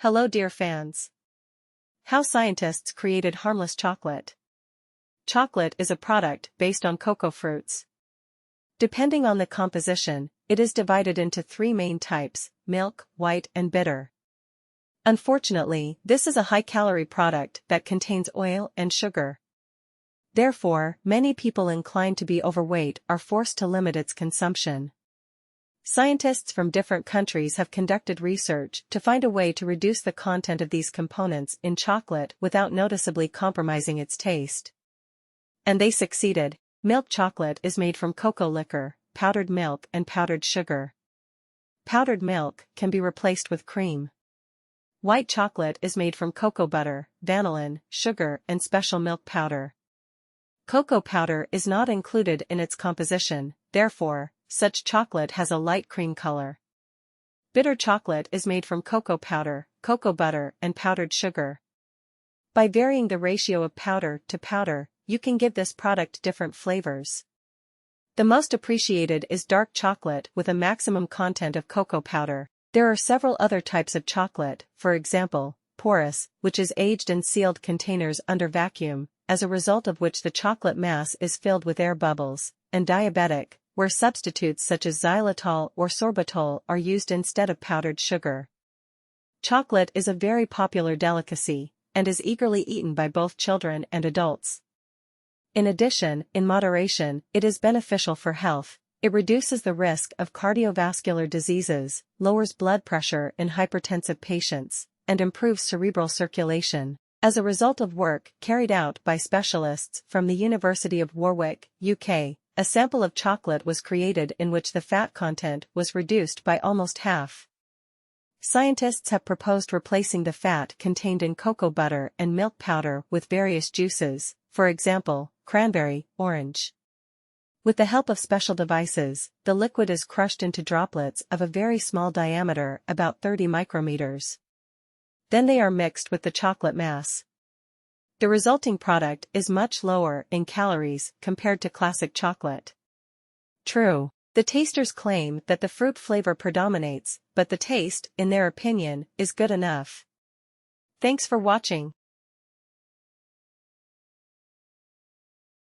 Hello dear fans. How scientists created harmless chocolate. Chocolate is a product based on cocoa fruits. Depending on the composition, it is divided into three main types: milk, white, and bitter. Unfortunately, this is a high-calorie product that contains oil and sugar. Therefore, many people inclined to be overweight are forced to limit its consumption. Scientists from different countries have conducted research to find a way to reduce the content of these components in chocolate without noticeably compromising its taste. And they succeeded. Milk chocolate is made from cocoa liquor, powdered milk and powdered sugar. Powdered milk can be replaced with cream. White chocolate is made from cocoa butter, vanillin, sugar and special milk powder. Cocoa powder is not included in its composition, therefore, such chocolate has a light cream color. Bitter chocolate is made from cocoa powder, cocoa butter and powdered sugar. By varying the ratio of powder to powder, you can give this product different flavors. The most appreciated is dark chocolate with a maximum content of cocoa powder. There are several other types of chocolate, for example, porous, which is aged in sealed containers under vacuum, as a result of which the chocolate mass is filled with air bubbles, and diabetic, where substitutes such as xylitol or sorbitol are used instead of powdered sugar. Chocolate is a very popular delicacy, and is eagerly eaten by both children and adults. In addition, in moderation, it is beneficial for health. It reduces the risk of cardiovascular diseases, lowers blood pressure in hypertensive patients, and improves cerebral circulation. As a result of work carried out by specialists from the University of Warwick, UK, a sample of chocolate was created in which the fat content was reduced by almost half. Scientists have proposed replacing the fat contained in cocoa butter and milk powder with various juices, for example, cranberry, orange. With the help of special devices, the liquid is crushed into droplets of a very small diameter, about 30 micrometers. Then they are mixed with the chocolate mass. The resulting product is much lower in calories compared to classic chocolate. True, the tasters claim that the fruit flavor predominates, but the taste, in their opinion, is good enough. Thanks for watching.